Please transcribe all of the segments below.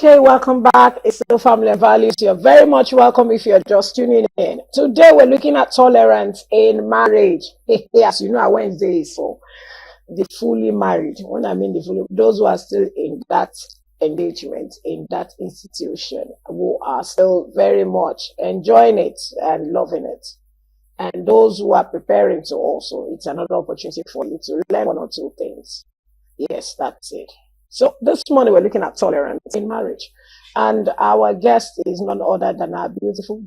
Okay, welcome back. It's still Family and Values. You're very much welcome if you're just tuning in. Today, we're looking at tolerance in marriage. As you know, our Wednesday is for the fully married. When I mean the fully, those who are still in that engagement, in that institution, who are still very much enjoying it and loving it. And those who are preparing to also, it's another opportunity for you to learn one or two things. Yes, that's it. So this morning we're looking at tolerance in marriage. And our guest is none other than our beautiful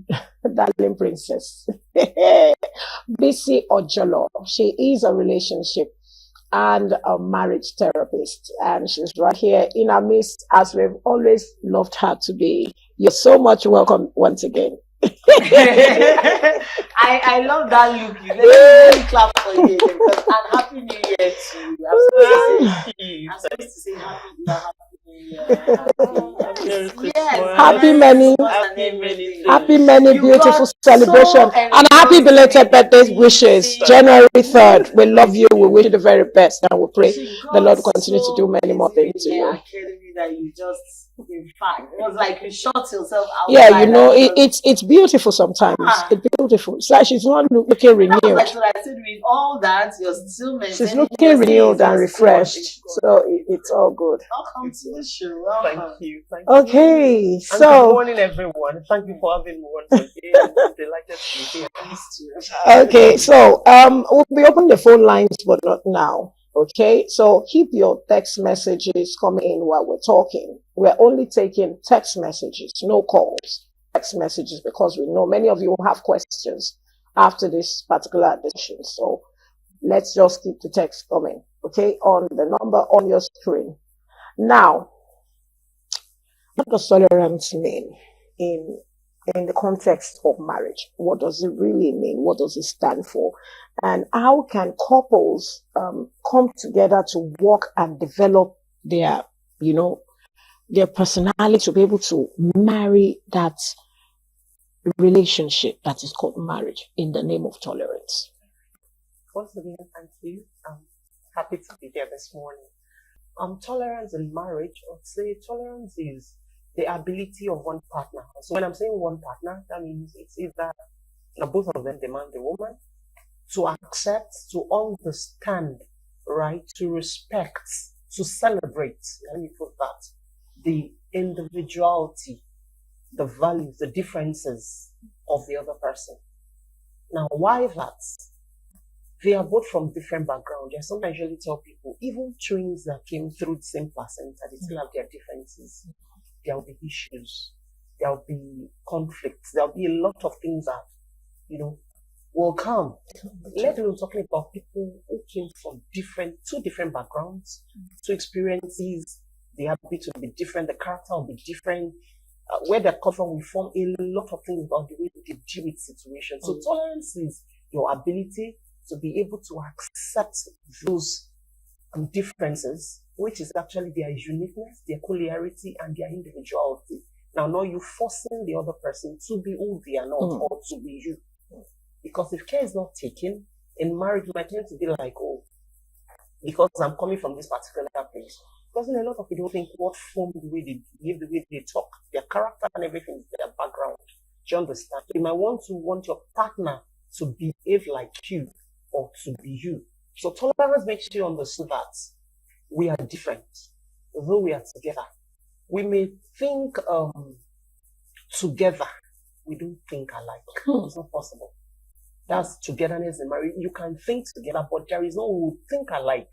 darling princess, BC Ojolo. She is a relationship and a marriage therapist. And she's right here in our midst, as we've always loved her to be. You're so much welcome once again. I love that look. Let me clap for you because and happy new year to you. I'm supposed to say happy new year. Happy many beautiful celebrations and happy belated birthday wishes. January 3rd. We love you. We wish you the very best, and we pray the Lord will continue to do many more things to you. Academy that you just, in fact, it was like you shot yourself out. Yeah, you know, it's beautiful sometimes. It's beautiful. It's like she's not looking renewed. That's what I said. With all that, you're still maintaining. She's looking renewed and refreshed. So it's all good. Welcome to the show. Welcome. Thank you. Okay, And so good morning, everyone. Thank you for having me once again. I'm delighted to be here. okay, so we'll be opening the phone lines, but not now. Okay, so keep your text messages coming in while we're talking. We're only taking text messages, no calls. Text messages, because we know many of you have questions after this particular edition. So let's just keep the text coming, okay, on the number on your screen. Now, what does tolerance mean in the context of marriage? What does it really mean? What does it stand for? And how can couples come together to work and develop their, their personality to be able to marry that relationship that is called marriage in the name of tolerance? Once again, thank you. I'm happy to be here this morning. Tolerance in marriage, I would say tolerance is the ability of one partner. So when I'm saying one partner, that means it's either both of them, the man, the woman, to accept, to understand, right, to respect, to celebrate, let me put that, the individuality, the values, the differences of the other person. Now, why that? They are both from different backgrounds. I sometimes usually tell people, even twins that came through the same placenta, they still have their differences. There will be issues. There will be conflicts. There will be a lot of things that, will come. Let alone talking about people who came from two different backgrounds, two experiences. The habit will be different. The character will be different. Where they come from will form a lot of things about the way they deal with situations. So tolerance is your ability to be able to accept those differences, which is actually their uniqueness, their peculiarity, and their individuality. Now, not you forcing the other person to be who they are not or to be you. Because if care is not taken, in marriage, you might tend to be like, oh, because I'm coming from this particular place. Because a lot of people think what form the way they behave, the way they talk, their character and everything is their background. Do you understand? You might want your partner to behave like you or to be you. So tolerance makes you understand that we are different, though we are together. We may think together, we don't think alike. It's not possible. That's togetherness in marriage. You can think together, but there is no think alike.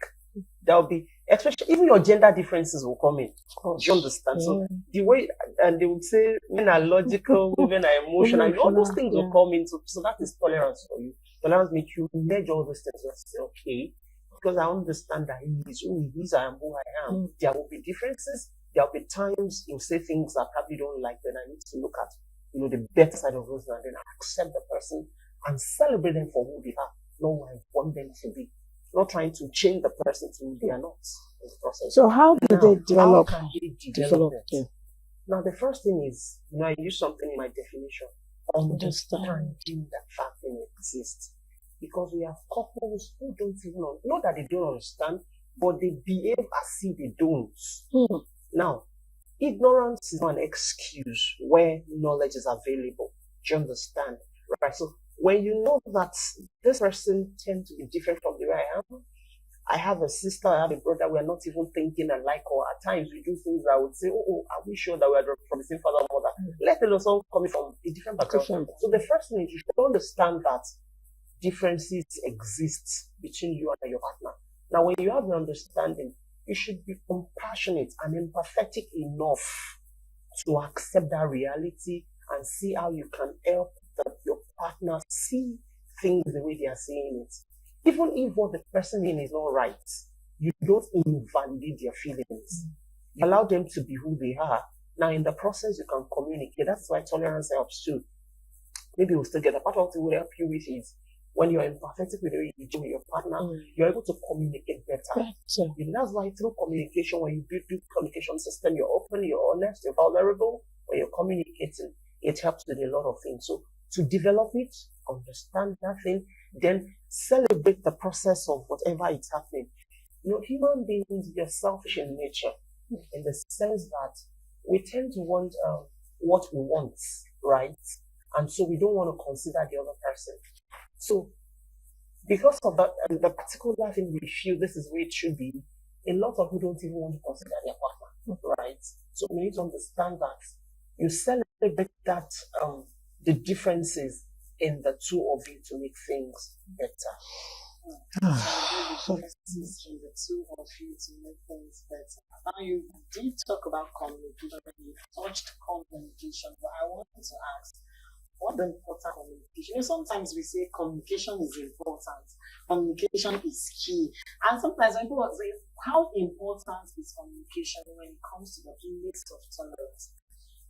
There will be, especially even your gender differences will come in. Do you understand? So the way, and they would say men are logical, women are emotional, and all those things will come in. So that is tolerance for you. Tolerance makes you measure all those things and say, okay, because I understand that he is who he is, I am who I am. There will be differences. There will be times you say things I probably don't like, then I need to look at, the better side of those, and then accept the person and celebrate them for who they are, not who I want them to be. Not trying to change the person to who they are not in the process. So how do they develop? How can they develop it? Now, the first thing is, I use something in my definition. Understanding that that thing exists. Because we have couples who don't even know, not that they don't understand, but they behave as if they don't. Now, ignorance is not an excuse where knowledge is available. Do you understand? Right. So when you know that this person tends to be different from the way I am, I have a sister, I have a brother, we are not even thinking alike, or at times we do things that I would say, oh, are we sure that we are from the same father or mother? Let alone someone coming from a different background. So the first thing is you should understand that differences exist between you and your partner. Now, when you have an understanding, you should be compassionate and empathetic enough to accept that reality and see how you can help your partner see things the way they are seeing it. Even if what the person in is not right, you don't invalidate their feelings. You allow them to be who they are. Now, in the process, you can communicate. That's why tolerance helps too. Maybe we'll still get a part of it will help you with is when you're empathetic with your partner, you're able to communicate better. That's why through communication, when you build communication system, you're open, you're honest, you're vulnerable. When you're communicating, it helps with a lot of things. So to develop it, understand that thing, then celebrate the process of whatever is happening. Human beings, we are selfish in nature, in the sense that we tend to want what we want, right? And so we don't want to consider the other person. So because of that, and the particular thing we feel this is where it should be, a lot of people don't even want to consider their partner, right? So we need to understand that you celebrate that the differences in the two of you to make things better. Celebrate the differences in the two of you to make things better. Now you did talk about communication, you touched communication, but I wanted to ask, what the important communication? Sometimes we say communication is important, communication is key, and sometimes when people say, how important is communication when it comes to the place of tolerance?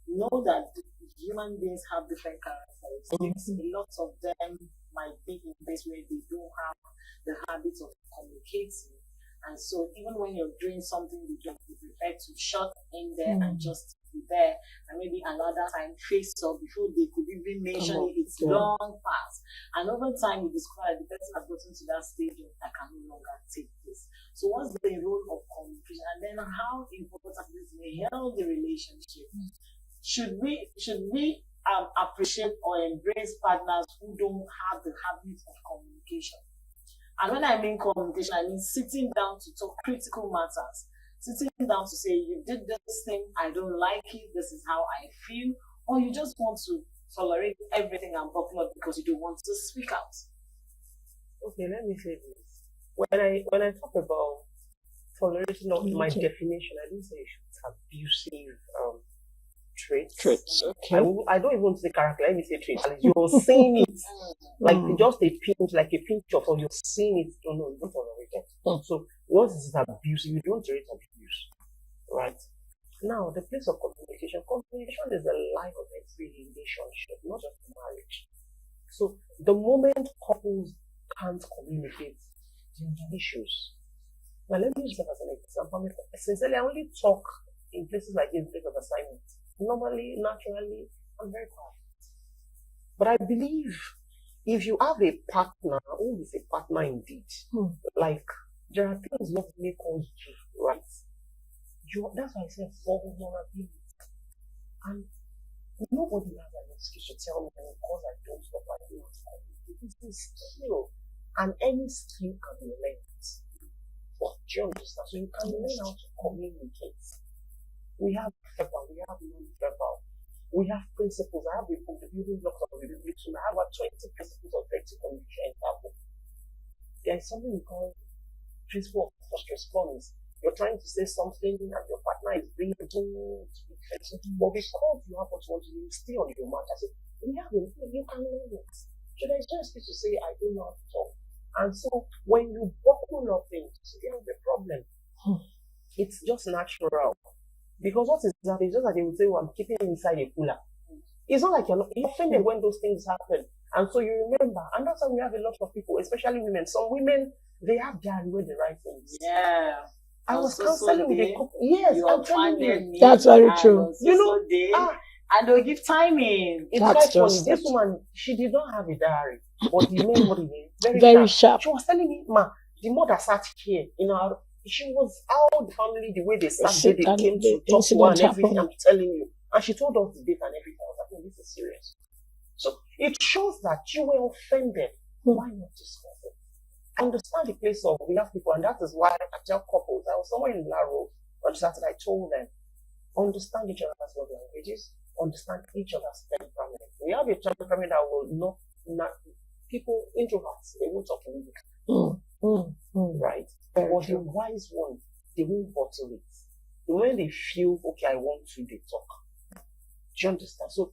Know that human beings have different characteristics. A lot of them might be in a place where they don't have the habit of communicating, and so even when you're doing something, you prefer to shut in there and just be there, and maybe another time face up before they could even mention it. It's long past, and over time you discover the person has gotten to that stage of I can no longer take this. So what's the role of communication, and then how important is in a healthy relationship? Should we appreciate or embrace partners who don't have the habit of communication? And when I mean communication, I mean sitting down to talk critical matters. Sitting down to say, you did this thing, I don't like it, this is how I feel, or you just want to tolerate everything and buckle up because you don't want to speak out. Okay, let me say this. When I talk about toleration of my definition, I didn't say it's abusive traits. Okay. I don't even say character, let me say traits. You're seeing it like just a pinch of, or you're seeing it, you don't tolerate it. So once it's abusive, you don't tolerate abuse, right? Now, the place of communication is the life of every relationship, not just marriage. So the moment couples can't communicate, there are issues. Now let me use that as an example. Sincerely, I only talk in places like this, place of assignment. Normally, naturally, I'm very quiet. But I believe if you have a partner who is a partner indeed, like there are things love make us do, right? That's why I said vulnerability. And nobody has an excuse to tell me because I don't stop my doing it. It's a skill, and any skill can be learned. But do you understand? So you can learn how to communicate. We have verbal, we have non-verbal, we have principles. I have the building blocks of the religion. I have 20 principles of effective communication example. There is something we call principle of first response. You're trying to say something and your partner is bringing it to be defensive, but because you have what you want to do, you stay on your mark. I said, you can learn it. So there's just to say, I don't know how to talk. And so when you buckle up things, there's a problem. It's just natural. Because what is that? It's just like they would say, I'm keeping it inside a cooler. It's not like you're offended when those things happen. And so you remember. And that's why we have a lot of people, especially women. Some women, they have diary when they write things. Yeah. I was counseling with a couple. Yes, I'm telling you. That's very true. And they'll give timing. It's quite funny. This woman, she did not have a diary. But the memory is very sharp. She was telling me, Ma, the mother sat here, she was out the family, the way they sat there, Sit they and came the to talk to her and incident everything, happened. I'm telling you. And she told us the date and everything. I was like, no, this is serious. So it shows that you were offended. Why not discuss it? I understand the place of we have people, and that is why I tell couples. I was somewhere in Laro on Saturday. I told them, understand each other's love languages, understand each other's temperament. We have a temperament that will not people introverts. They won't talk to right? Very But the true. wise one, they won't bottle it. When they feel okay, I want to, they talk. Do you understand? So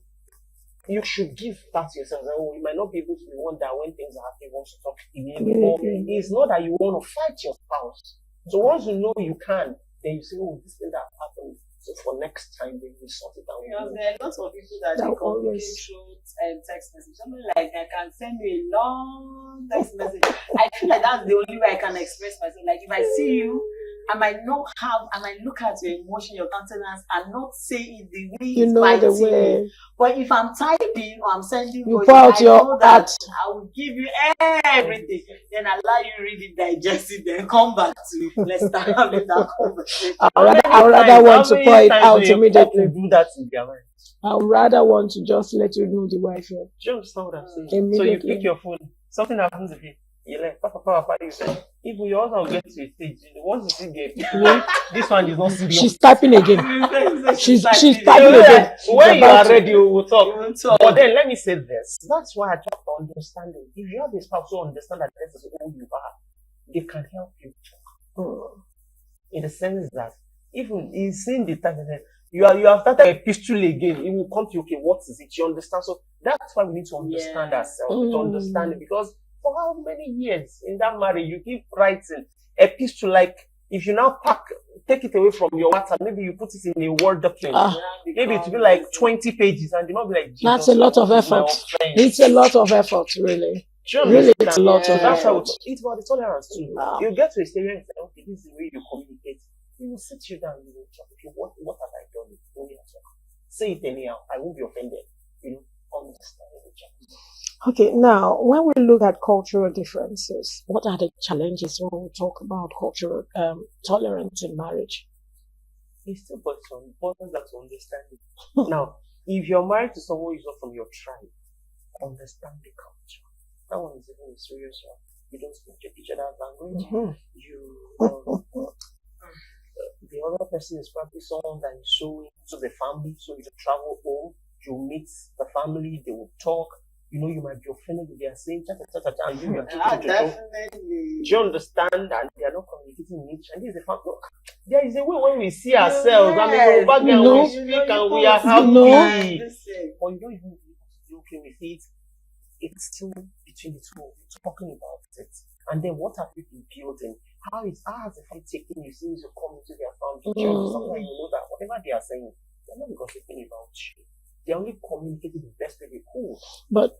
you should give that to yourself. Oh, you might not be able to be one that when things are happening, wants to talk immediately. It's not that you want to fight your spouse. So once you know you can, then you say, oh, this thing that happened. So for next time, then we sort it out. There are lots of people that That they communicate always- through text message. Something like I can send you a long text message. I feel like that's the only way I can express myself. Like if I see you, I might look at your emotion, your countenance, and not say it the way You it's know the biting me. way. But if I'm typing or I'm sending You voice, pour out I your know that heart. I will give you everything. Then allow you read it, digest it, then come back to let's start having that conversation. I would rather want to pour it out immediately. Do that in their mind. I would rather want to just let you know the way I feel. Do you understand what I'm saying? Immediately. So you pick your phone. Something happens if you like papa, you say, if your husband will get to a stage, once you see this one is not serious. She's typing again. She's typing So again. when you about are ready, we will talk. You won't talk. But then let me say this. That's why I try to understand it. If you have a spouse who understand that this is who you are, they can help you talk. In the sense that even in seeing the time you have started a pistol again, it will come to you, okay, what is it? You understand? So that's why we need to understand ourselves, to understand it. Because for how many years in that marriage you keep writing a pistol, like if you now take it away from your WhatsApp, maybe you put it in a Word document. Maybe it will be like 20 pages and you might be like, That's a lot of effort. It's a lot of effort, really. Really, it's a lot of That's how effort. it's about the tolerance too. Wow. You get to a stage and say, okay, this is the way you communicate. You will sit you down, you will talk. Okay, what have I done? When you talk, say it anyhow. I won't be offended. Understand each other. Okay, now when we look at cultural differences, what are the challenges when we talk about cultural tolerance in marriage? It's still but some important that to understand it. Now, if you're married to someone who's not from your tribe, understand the culture. That one is even a serious one. You don't speak each other's language. The other person is probably someone that is so into the family, so you travel home, you meet the family, they will talk. You might be offended if they are saying and you are Definitely. Do you understand? And they are not communicating in each, and this is the fact. Look, there is a way when we see ourselves. I mean, back then we speak and we are happy. But you don't even be okay with it. It's still between the two of you talking about it. And then what have you been building? How has the family taken you since you come into their family? Sometimes you know that whatever they are saying, they're not gossiping about you. They're only communicating the best way they could. But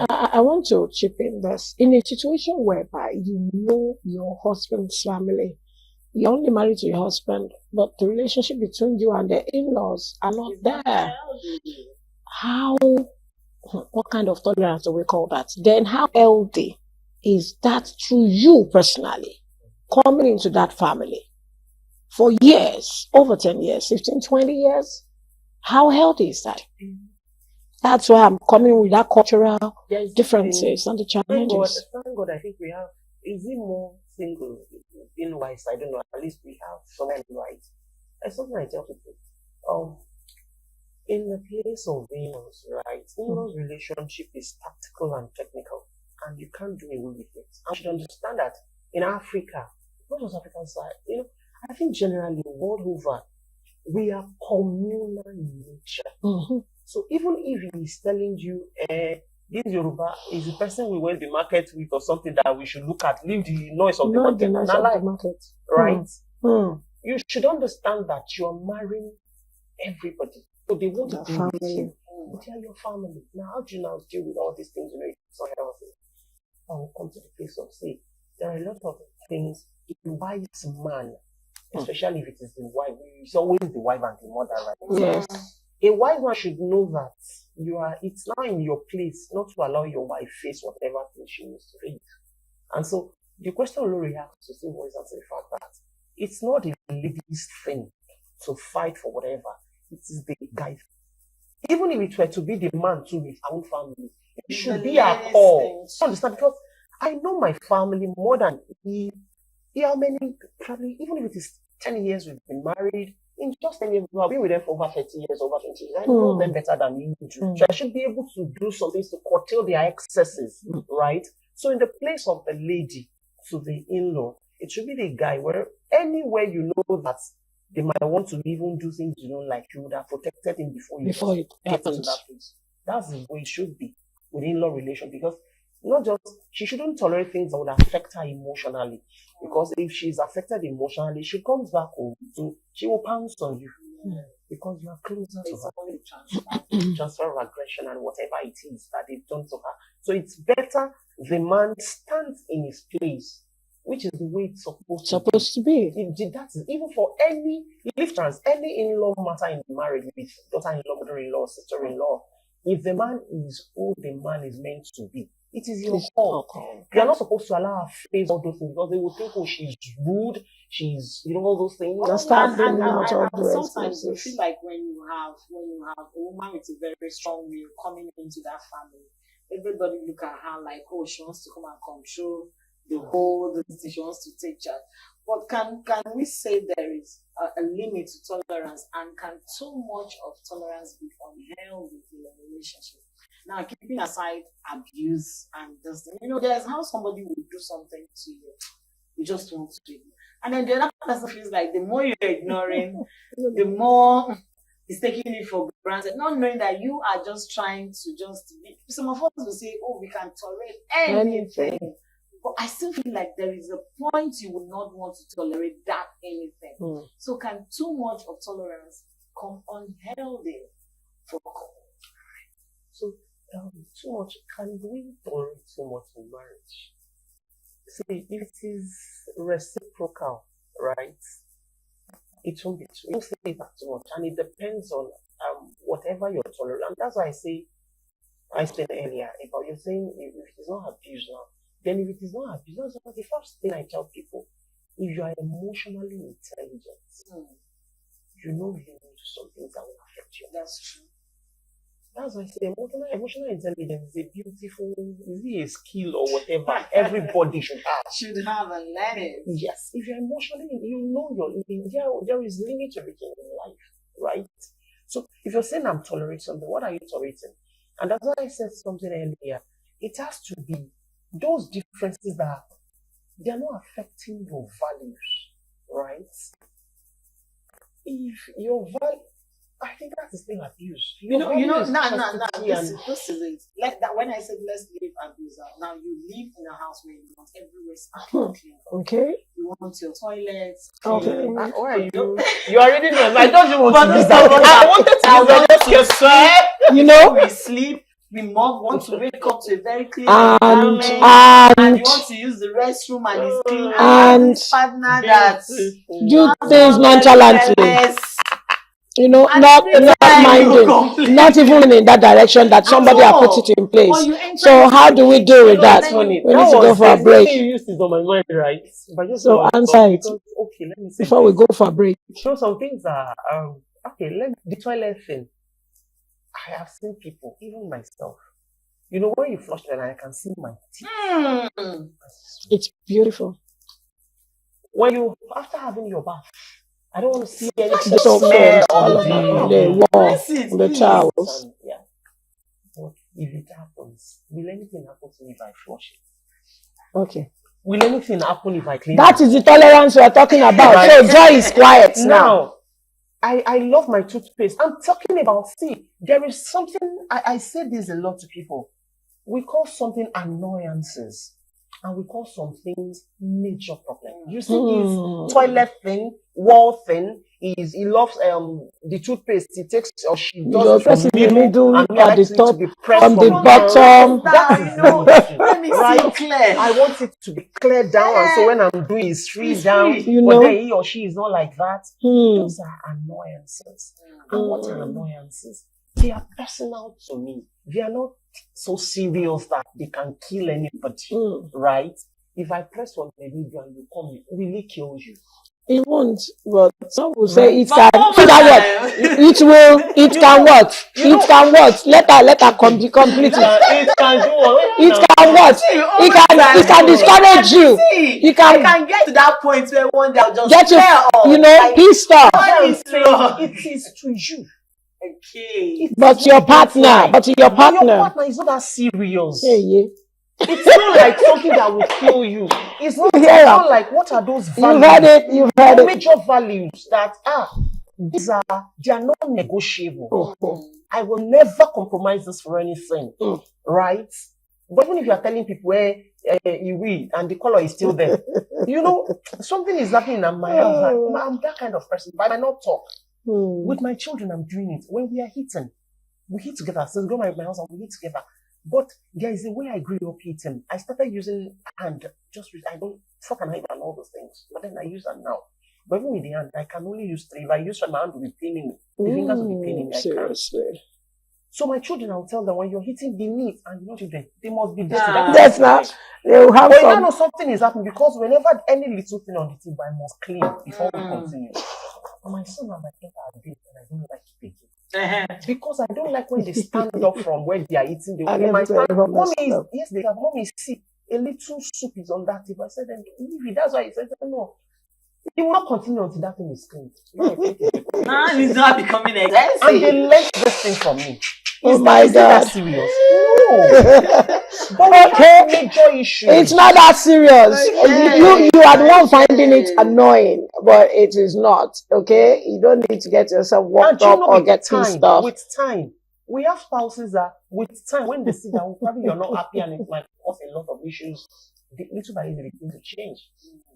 I want to chip in this. In a situation whereby you know your husband's family, you're only married to your husband, but the relationship between you and the in-laws are not there. What kind of tolerance do we call that? Then how healthy is that to you personally, coming into that family for years, over 10 years, 15, 20 years? How healthy is that? That's why I'm coming with that cultural differences and the challenges. Thank God, I think we have, is it more single in wise? I don't know, at least we have someone right. It's something I tell people. In the place of in-laws, right? In-laws relationship is tactical and technical, and you can't do away with it. And you should understand that in Africa, not just African side, I think generally world over, we are communal in nature. So even if he is telling you, this Yoruba is the person we went to the market with or something that we should look at, leave the noise of the market, right? You should understand that you are marrying everybody. So they want to deal with you. They are your family. Now, how do you now deal with all these things? It's not healthy. I will come to the place of say, there are a lot of things a wise man, especially if it is the wife, it's always the wife and the mother, right? Yes. A wise man should know that it's now in your place not to allow your wife face whatever thing she needs to face. And so the question Lori has to say was the fact that it's not the lady's thing to fight for whatever. It is the guy. Even if it were to be the man too with our own family, it should be our call. Understand? Because I know my family more than he. How many? Probably even if it is 10 years we've been married. In just 10 years, I've been with them for over 30 years, over 20 years. I know them better than you do. So I should be able to do some things to curtail their excesses, right? So in the place of the lady to the in-law, it should be the guy where anywhere you know that they might want to even do things you don't like, you would have protected him before it get into happens. that place. That's the way it should be with in-law relation, because not just, she shouldn't tolerate things that would affect her emotionally. Because if she's affected emotionally, she comes back home, she will pounce on you. Because you are closer to her. Transfer of aggression and whatever it is that they've done to her. So it's better the man stands in his place, which is the way it's supposed to be. That is even for any in-law matter in marriage with daughter-in-law, mother-in-law, sister-in-law. If the man is who the man is meant to be, it is your call. You are not supposed to allow her face all those things, because they will think, oh, she's rude, she's, all those things. Sometimes you feel like when you have a woman with a very strong will coming into that family, everybody look at her like, oh, she wants to come and control the whole thing, she wants to take charge. But can we say there is a limit to tolerance, and can too much of tolerance be unhealthy in a relationship? Now, keeping aside abuse and this, there's how somebody will do something to you, you just want to ignore. And then the other person feels like the more you're ignoring, the more it's taking it for granted, not knowing that you are just trying to just be. Some of us will say, oh, we can tolerate anything. But I still feel like there is a point you would not want to tolerate that anything. So can too much of tolerance come unhealthy for couple? So too much, can we tolerate too much in marriage? See, if it is reciprocal, right? It won't be too. You don't say that too much, and it depends on whatever you're tolerating. And that's why I said earlier about you saying if it is not abuse now, then if it is not abuse, that's the first thing I tell people. If you are emotionally intelligent, you know you need to do some things that will affect you. That's true. That's why I say emotional intelligence is a beautiful, is it a skill or whatever everybody should have. Should have and learn it. Yes. If you're emotionally, you know there is limit to everything in life, right? So if you're saying I'm tolerating something, what are you tolerating? And that's why I said something earlier. It has to be those differences that they are not affecting your values, right? If your value, I think that's still abuse. This is it. Like that, when I said let's leave abuse out, now you live in a house where you want everywhere clean. Okay. You want your toilets. Okay. Why are you? You already know. I don't even want to use that. I wanted to we sleep. We want to wake up to a very clean environment, and you want to use the restroom and it's clean, and this partner that do things nonchalantly. Not minding, not even in that direction that somebody has put it in place. So how do we deal with that? We need to go for a break. You used it on my mind, right? But so answer it. Okay, let me see. Before we go for a break. Show some things are okay. The toilet thing. I have seen people, even myself. When you flush and I can see my teeth. It's beautiful. When you, after having your bath, I don't want to see any smell on the wall, the towels. Yeah. But if it happens, will anything happen to me if I flush it? Okay. Will anything happen if I clean That is the tolerance we are talking about. Right. So Joy is quiet now. I love my toothpaste. I'm talking about, there is something, I say this a lot to people. We call something annoyances, and we call some things major problems. You see his toilet thing, wall thing, he loves the toothpaste. He takes or she does it from the middle and at the top, from the bottom. Let me see clear. I want it to be clear down, and so when I'm doing it's free down. But then he or she is not like that. Those are annoyances. And what are annoyances? They are personal to me. They are not so serious that they can kill anybody, right? If I press on the video and you come, it really kills you. It won't, but some will say Right? it But can. over See that time, what? It will. It You can know, what? you It know, can what? Let her okay. complete it. It can do what? It Now, can what? see, It over can. time, It can discourage you. see, It I can can get to that point where one day I'll just get you. flare You up. know, Like, pissed that's off. why what I'm is saying wrong? it is to you. Okay. It But is your you don't partner. like. But your But your partner. partner is not that Hey, serious. yeah. It's not like something that will kill you. It's not. You It's hear not her? like what are those You've heard values? it. You've heard Your it. major values that these are they are not negotiable. Oh. I will never compromise this for anything, Mm. right? But even if you are telling people where you will and the color is still there, you know something is happening in my house. I'm that kind of person, but I might not talk. With my children, I'm doing it. When we are eating, we eat together. So we go to my house and we eat together. But there is a way I grew up eating. I started using hand. I don't fuck and hide and all those things. But then I use them now. But even with the hand, I can only use 3. If I use my hand, will be paining me. The fingers will be paining me. I can't. Seriously. So my children, I'll tell them when you're hitting the meat and you're not children, they must be dirty. That's not. They will have But you some. know something is happening because whenever any little thing on the table, I must clean before we continue. My son and my daughter are dating and I don't like it again. Because I don't like when they stand up from where they are eating. They might stand. Yes, they have. Mommy, see, a little soup is on that table. I said, then leave it. That's why I said, no. It will not continue until that thing is cleaned. Now it's not becoming And they expensive. learned this thing from me. Oh my Is that God. serious? No. But we have major issues. It's not that serious. Okay. You are the one finding it annoying, but it is not. Okay, you don't need to get yourself worked up or get pissed off. With time, we have spouses that with time when they see that probably you're not happy and it might cause a lot of issues. Little by little, they begin to change.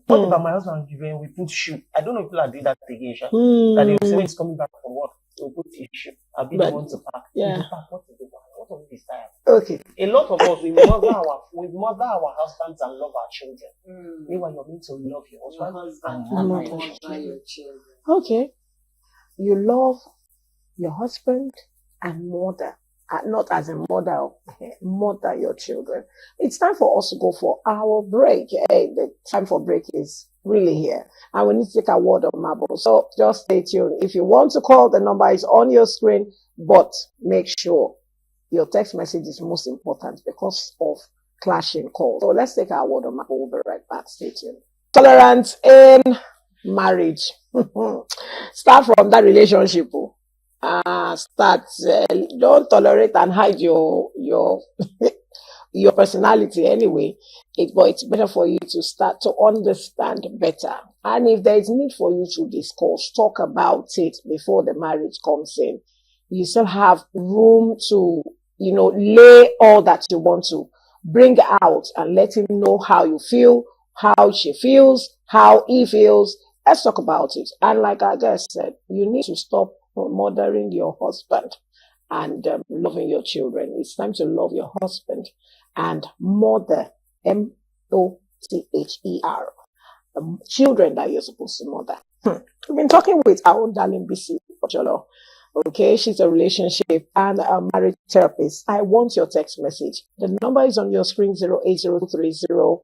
What about my husband? When we put shoe, I don't know if people are doing that again. That they say when he's coming back from work, we'll put issue. I'll be the one to pack. Yeah. What is the one? What of this time? Okay. A lot of us we mother our husbands and love our children. Meanwhile, you're meant to love your husband and mother your children. Okay. You love your husband and mother. Not as a mother, mother your children. It's time for us to go for our break. Hey, the time for break is really here. And we need to take a word of marble. So just stay tuned. If you want to call, the number is on your screen, but make sure your text message is most important because of clashing calls. So let's take our word of marble. We'll be right back. Stay tuned. Tolerance in marriage. Start from that relationship. Don't tolerate and hide your your personality anyway. But it's better for you to start to understand better. And if there is need for you to discuss, talk about it before the marriage comes in. You still have room to, lay all that you want to bring out and let him know how you feel, how she feels, how he feels. Let's talk about it. And like I just said, you need to stop murdering your husband and loving your children. It's time to love your husband and mother, MOTHER, the children that you're supposed to mother. We've been talking with our own darling BC Ocholo. Okay, she's a relationship and a marriage therapist. I want your text message. The number is on your screen, 08030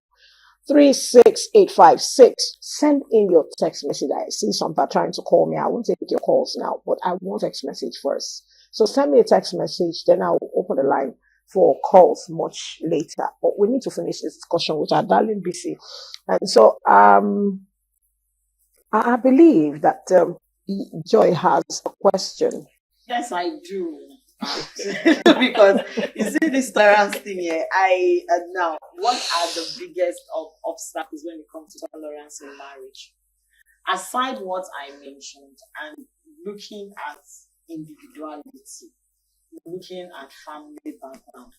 36856. Send in your text message. I see some are trying to call me. I won't take your calls now, but I want text message first. So send me a text message, then I'll open the line for calls much later. But we need to finish this discussion with our darling BC. And so I believe that Joy has a question. Yes, I do. Because you see this tolerance thing here. Now, what are the biggest obstacles when it comes to tolerance in marriage? Aside what I mentioned and looking at individuality, looking at family background,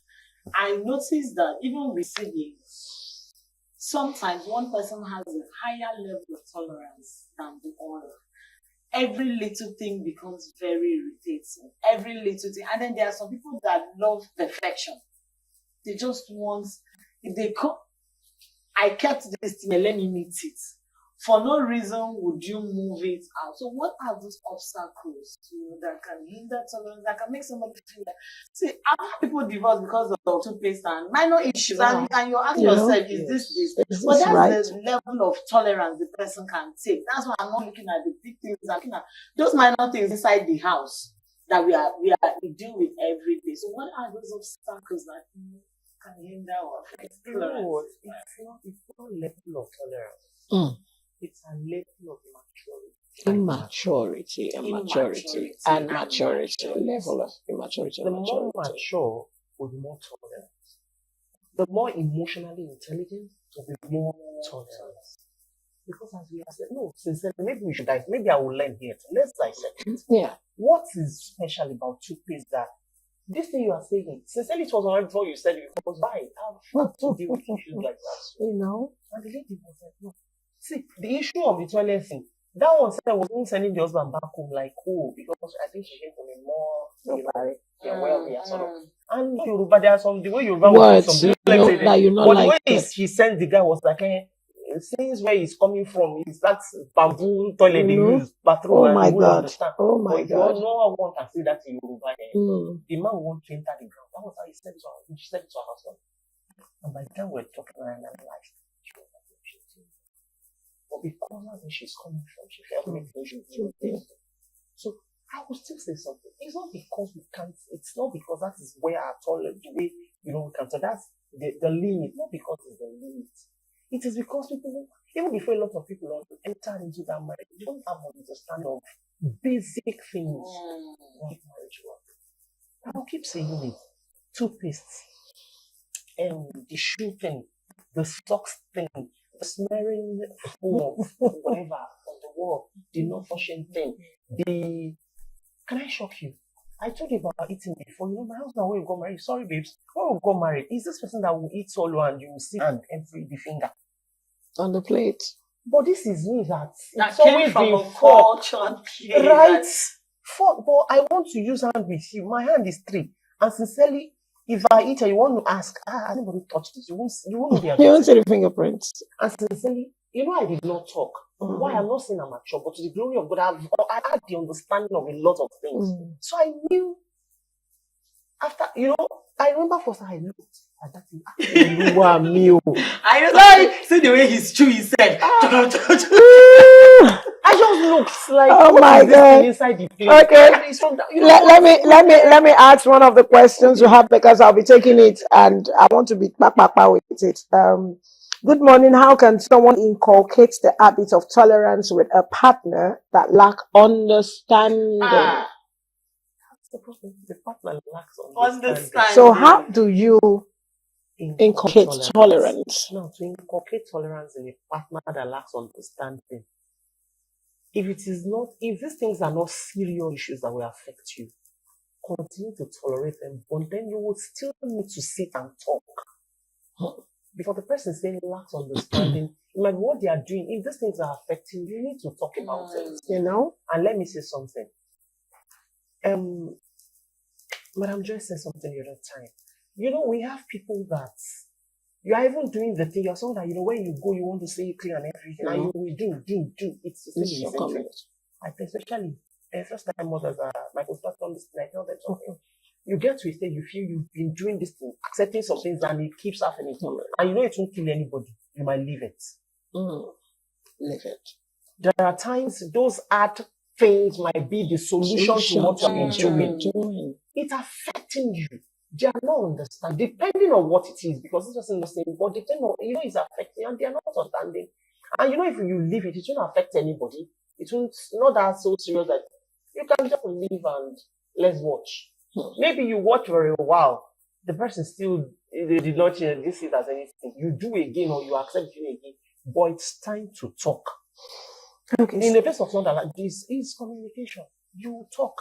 I noticed that even with siblings, sometimes one person has a higher level of tolerance than the other. Every little thing becomes very irritating. Every little thing. And then there are some people that love perfection. They just want, if they come, I kept this thing, let me meet it. for no reason would you move it out. So what are those obstacles that can hinder tolerance, that can make somebody feel like, see, I've had people divorce because of toothpaste and minor issues, and you're asking yourself, is this? But that's right? the level of tolerance the person can take. That's why I'm not looking at the big things. I'm looking at those minor things inside the house that we deal with every day. So what are those obstacles that can hinder or affect tolerance? No, it's not level of tolerance. It's a level of maturity. Immaturity. Level of immaturity. The more mature will be more tolerant. The more emotionally intelligent will be more tolerant. Because as we have said, no, sincerely, maybe we should maybe I will learn here. Let's dissect it. Yeah. What is special about toothpaste that this thing you are saying, sincerely, it was already before you said it, because why? I've had to deal with issues like that. You know? And the lady was like, no. See, the issue of the toilet thing, that one said I wasn't sending the husband back home like, oh, because I think she came from a more, wealthy sort of. And Yoruba, there are some, the way Yoruba words some that you not but like. the way he sent the guy was like, since where he's coming from, is that bamboo toilet they use, bathroom, oh my God. Understand. Oh my but God. No one can say that in Yoruba. The man wants to enter the ground. That was how he said it to her. She said it to her husband. And by the time we're talking, I realized she was like, but because of where she's coming from, she felt me. So I will still say something. It's not because we can't, it's not because that is where our tolerance, the way, we can. So that's the limit, not because it's the limit. It is because people, even before a lot of people enter into that marriage, they don't have an understanding of basic things like marriage work. I'll keep saying it. Toothpaste, the shoe thing, the socks thing, the smearing of whatever on the wall, the not washing thing, can I shock you? I told you about eating before. My husband, when we got married, sorry babes, when we got married, is this person that will eat solo and you will sit and empty the finger on the plate? But this is me that it's always from a culture, right? But I want to use hand with you. My hand is 3, and sincerely, if I eat and you want to ask, anybody touch this? You won't be able you won't see the fingerprints. And sincerely, I did not talk. Why? I'm not saying I'm mature, but to the glory of God, I had the understanding of a lot of things. So I knew after, I remember first I looked at that thing. I know, see the way he's chewing, he said. I just looked like, oh my God, inside the plate. Okay, let me ask one of the questions you have, because I'll be taking it and I want to be back with it. Good morning. How can someone inculcate the habit of tolerance with a partner that lack understanding? That's the problem. The partner lacks understanding. So how do you inculcate tolerance? No, to inculcate tolerance in a partner that lacks understanding. If these things are not serious issues that will affect you, continue to tolerate them, but then you will still need to sit and talk. Because the person saying lacks understanding, like what they are doing, if these things are affecting you, need to talk about it. And let me say something. Madam Joy said something the other time. We have people that you are even doing the thing. You're someone that when you go, you want to say it clear and everything, and you will do. It's the same. I think especially first time mothers are like start on this. I tell them something. You get to a stage, you feel you've been doing this thing, accepting some things, and it keeps happening. And it won't kill anybody. You might leave it. Leave it. There are times those hard things might be the solution to what you've been doing. It's affecting you. They are not understanding, depending on what it is, because it's just in the same, but depending on, it's affecting, and they are not understanding. And if you leave it, it won't affect anybody. It won't, not that so serious that you can just leave and let's watch. Maybe you watch for a while, the person still, they did not change this it as anything. You do again or you accept it again, but it's time to talk. Okay. In the place of something like this, is communication. You talk.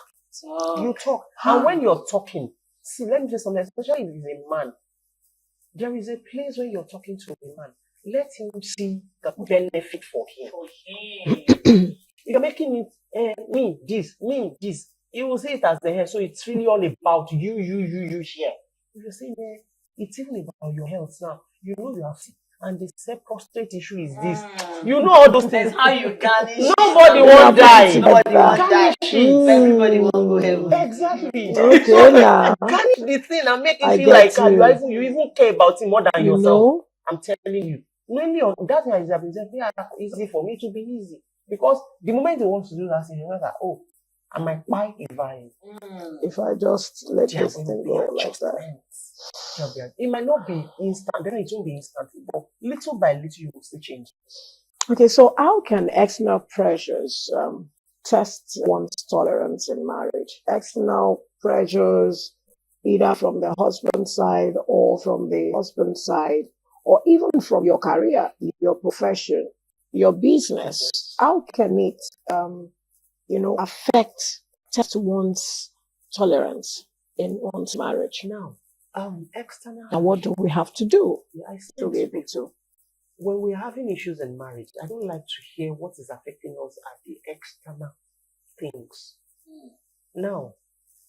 You talk. And when you're talking, see, let me say something, especially if it's a man, there is a place where you're talking to a man. Let him see the benefit for him. You're making it, me, this. You will see it as the hair, so it's really all about you here. If you say, it's even about your health now. You have sick, and they say prostate issue is this. You know all those That's things. how you garnish. Nobody Yeah, won't put it die. together. Nobody won't die. Garnish it. Everybody won't go heaven. Exactly. Okay, So now garnish the thing and make it I feel get like you. you even care about it more than You yourself. know, I'm telling you. Mainly on that thing is that it's easy for me to be easy. Because the moment they want to do that thing, you know that, oh, I might buy a vibe. if I just let There this will thing be go like that. adjustments. It might not be instant, then it won't be instant, but little by little you will still change. Okay, so how can external pressures test one's tolerance in marriage? External pressures, either from the husband side or from the husband side, or even from your career, your profession, your business. How can it, affect, test one's tolerance in one's marriage? Now, external. And what do we have to do Yeah, I to said be able to? when we're having issues in marriage, I don't like to hear what is affecting us at the external things. Now,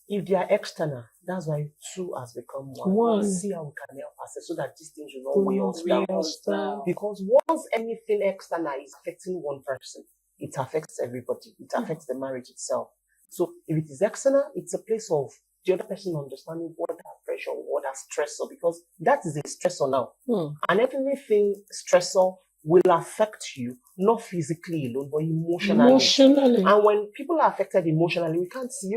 if they are external, that's why two has become one. One. See how we can help ourselves so that these things will not weigh us Weigh down. us down. Because once anything external is affecting one person, it affects everybody. It affects the marriage itself. So if it is external, it's a place of the other person understanding what that pressure, what that stressor, because that is a stressor now. And everything stressor will affect you, not physically alone, but emotionally. And when people are affected emotionally, you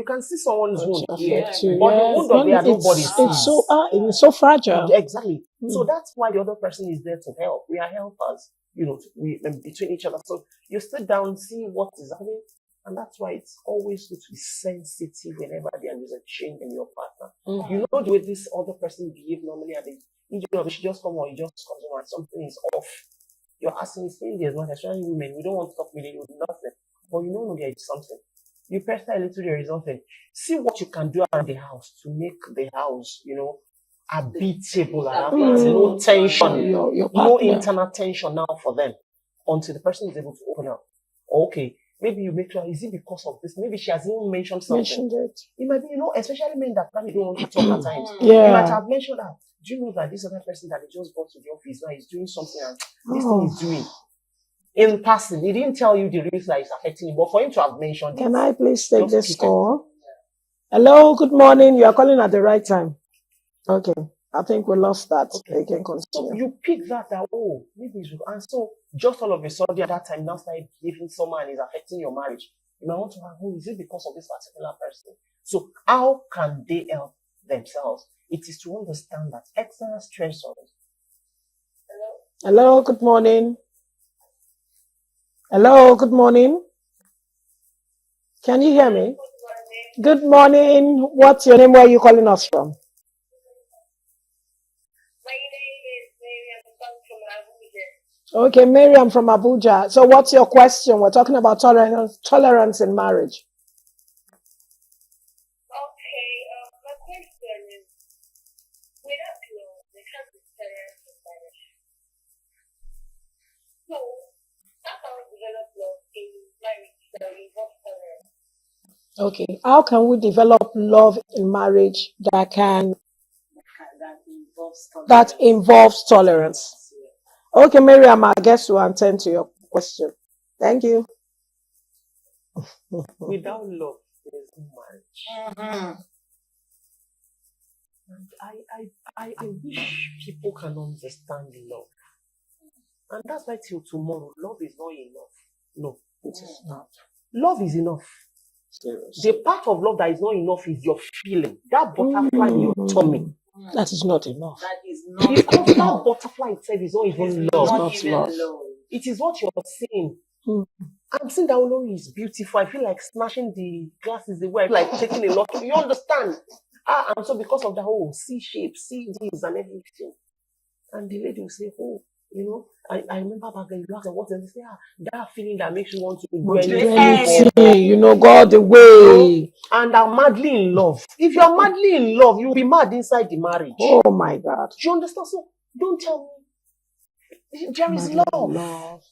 can see someone's wound here, Affect you, but the yes. wound of the nobody It's so sees. it's so fragile. Exactly. So that's why the other person is there to help. We are helpers, between each other. So you sit down, see what is happening, and that's why it's always good to be sensitive whenever there is a change in your partner. You know the way this other person behave normally at the she just come or he just comes on and something is off. You're asking, saying there's not, especially women, we don't want to talk with you, nothing. But you know there is something. You press a little, there is something. See what you can do around the house to make the house, habitable and have no tension, Your no partner. internal tension now for them until the person is able to open up. Okay, maybe you make sure, is it because of this? Maybe she has even mentioned something. It might be, especially men that probably don't want to talk at times. You might have mentioned that. Do you know that this other person that they just brought to the office now is doing something and this thing is doing in passing? He didn't tell you the reason that it's affecting you, but for him to have mentioned Can I please take this call? Hello, good morning. You are calling at the right time. Okay. I think we lost that. Okay. You can continue. So you pick that, maybe it's, and so just all of a sudden at that time now started behaving someone is affecting your marriage. You might want to ask, is it because of this particular person? So how can they help themselves? It is to understand that external stressors. Hello, good morning. Hello, good morning. Can you hear me? Good morning. What's your name? Where are you calling us from? My name is Miriam. I'm from Abuja. Okay, Miriam from Abuja. So what's your question? We're talking about tolerance in marriage. Okay, my question is, without love, there can't be tolerance in marriage. So, how can we develop love in marriage that involves tolerance? Okay, how can we develop love in marriage that involves tolerance? Okay, Miriam, I guess we'll attend to your question. Thank you. Without love, there is no marriage. And I wish people can understand love. And that's why till tomorrow, love is not enough. No, it is not. Love is enough. Seriously. The part of love that is not enough is your feeling. That butterfly in your tummy. That is not enough. That is not because enough. that butterfly itself is not even love. Not even love. It is what you're saying. I'm saying that Olori is beautiful. I feel like smashing the glasses away, like taking a lot. You understand? And so because of that, see shape, see this and everything. And the lady will say, I remember back then you asked her what and they say, that feeling that makes you want to do anything. God the way. And I'm madly in love. If you're madly in love, you'll be mad inside the marriage. Oh my God. Do you understand? So don't tell me there is love.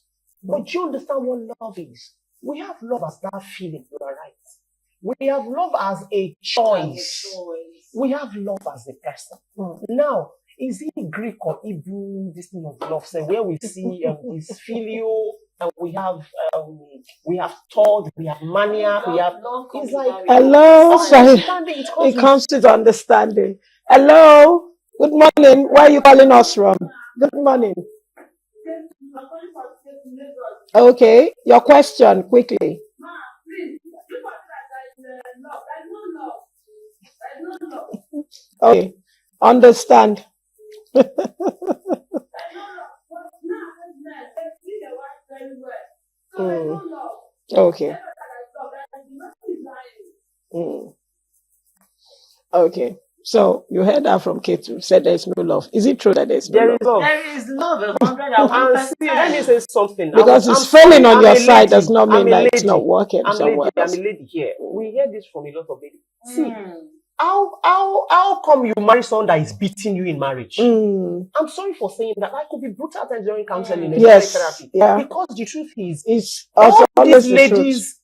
But do you understand what love is? We have love as that feeling, you are right. We have love as a choice. We have love as a person. Now, is it Greek or Hebrew, this thing of love, so where we see this filial, and we have thought, we have mania, we have, it's like, Hello, sorry. understanding, It comes with understanding. Hello, good morning. Where are you calling us from? Good morning. Okay, your question quickly. Okay, understand. Mm, okay. Mm, okay. So you heard that from Ketu, said there is no love. Is it true that there is no There love? is love. There is love, 100 And see, let me say something. Because it's I'm failing sorry, on I'm your a side lady. does not I'm mean a that it's not lady. working somewhere I'm else. a lady here. We hear this from a lot of ladies. See, how come you marry someone that is beating you in marriage? Mm, I'm sorry for saying that. I could be brutal at times during counseling and yes, therapy. yeah. Because the truth is, It's all always these the truth. ladies,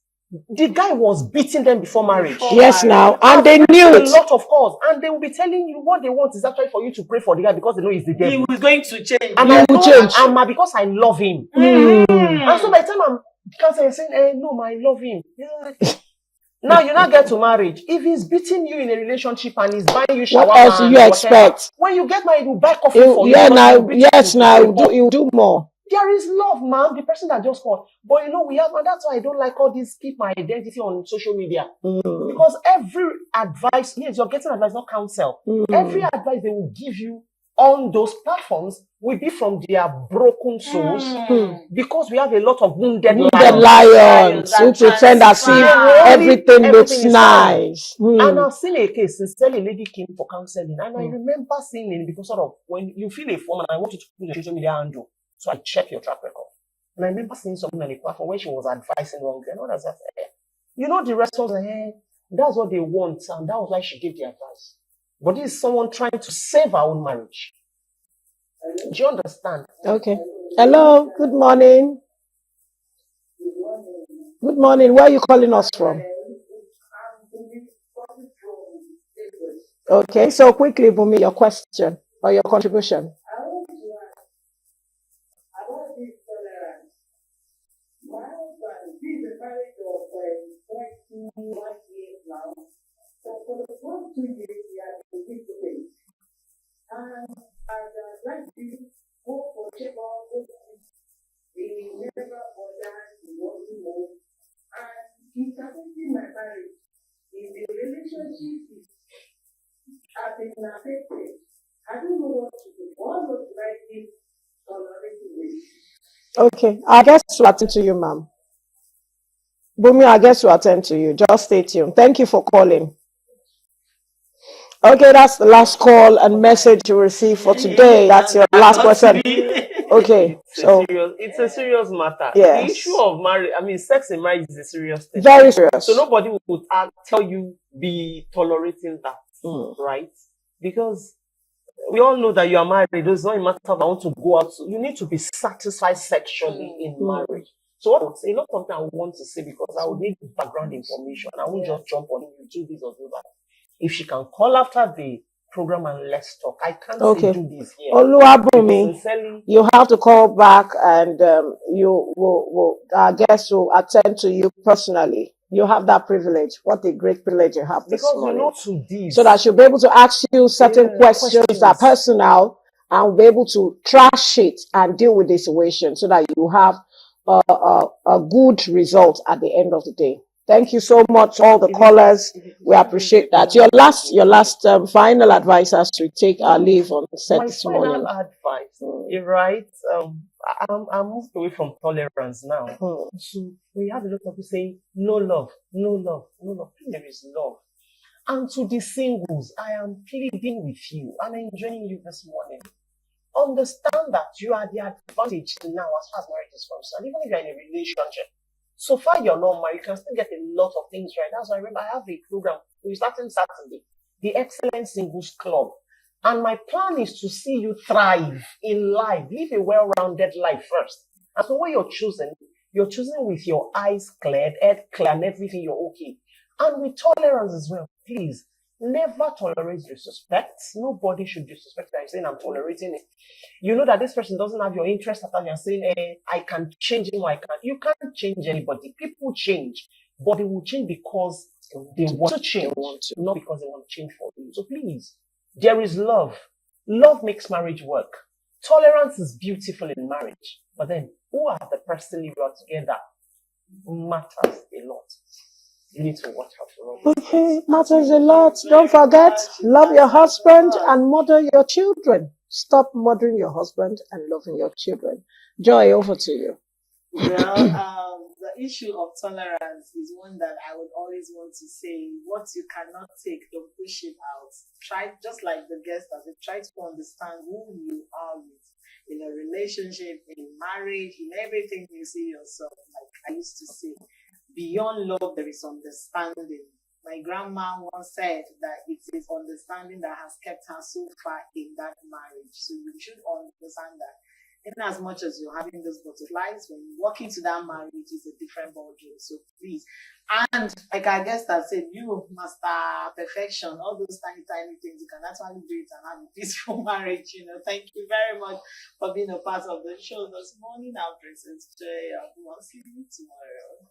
the guy was beating them before marriage. Yes, now, and they knew A it. lot of calls, and they will be telling you what they want is actually for you to pray for the guy because they know he's the He devil. was going to change. And He I will know change. because I love him. Mm. And so by the time I'm counseling, saying, no, I love him. Now you not get to marriage. If he's beating you in a relationship and he's buying you shawarma What else do you and expect? whatever, when you get married, he'll buy coffee for you. Yeah, because now, he'll beat you yes, to now, sleep. you do more. There is love, man. The person that just called. But we have, and that's why I don't like all this keep my identity on social media. Mm. Because every advice, yes, you're getting advice, not counsel. Every advice they will give you on those platforms will be from their broken souls. Because we have a lot of wounded lions who pretend as if everything looks is fine. nice. And I've seen a case, sincerely, a lady came for counseling, and I remember seeing it because sort of when you feel a form and I want you to put your social media handle, so I check your track record. And I remember seeing something on the platform where she was advising wrongly. And others said, you know, the response, that's what they want, and that was why she gave the advice. But this is someone trying to save her own marriage. Do you understand? Okay. Hello, good morning. Good morning. Where are you calling us from? Okay, so quickly, Bumi, your question or your contribution. Okay, I guess to attend to you, ma'am. Bumi, I guess to attend to you. Just stay tuned. Thank you for calling. Okay, that's the last call and message you receive for today. That's your last question. Okay, so it's a serious matter. Yes. The issue of marriage, sex in marriage is a serious thing. Very serious. So nobody would tell you be tolerating that, right? Because we all know that you are married. It's not a matter of I want to go out. You need to be satisfied sexually in marriage. So what I would say, not something I would want to say because I would need background information. I won't just jump on you, do this or do that. If she can call after the program and let's talk. I can't say do this here. Oluwabumi, you have to call back and our guests will attend to you personally. You have that privilege. What a great privilege you have this morning. Because we're not too deep. So that she'll be able to ask you certain questions that are personal and be able to trash it and deal with the situation so that you have a good result at the end of the day. Thank you so much, all the callers. We appreciate that. Your last final advice as we take our leave on set this morning. My final advice, you're right. I moved away from tolerance now. So we have a lot of people saying, no love, no love, no love. There is love. And to the singles, I am pleading with you and enjoying you this morning. Understand that you are the advantage now as far as marriage is concerned. Even if you're in a relationship, so far you're not married, you can still get a lot of things right. That's why I remember I have a program. We're starting Saturday, the Excellent Singles Club. And my plan is to see you thrive in life, live a well-rounded life first. And so what you're choosing with your eyes cleared, head clear, and everything, you're okay. And with tolerance as well, please. Never tolerate disrespect. Nobody should disrespect that. I'm saying I'm tolerating it. You know that this person doesn't have your interest at all. You're saying, I can change him or I can't. You can't change anybody. People change, but they will change because they want to change, not because they want to change for you. So please, there is love. Love makes marriage work. Tolerance is beautiful in marriage, but then who are the person you are together matters a lot. You need to watch out for all this. Okay, matters a lot. Don't forget, love your husband and mother your children. Stop murdering your husband and loving your children. Joy, over to you. Well, the issue of tolerance is one that I would always want to say, what you cannot take, don't push it out. Try, just like the guest has said, try to understand who you are with in a relationship, in marriage, in everything you see yourself. Like I used to say, beyond love, there is understanding. My grandma once said that it is understanding that has kept her so far in that marriage. So you should understand that. In as much as you're having those butterflies, when you walk into that marriage, it's a different ballgame. So please, and like I guess that said, you master perfection, all those tiny, tiny things, you can actually do it and have a peaceful marriage. Thank you very much for being a part of the show this morning. I'm Princess Joy. I'll see you tomorrow.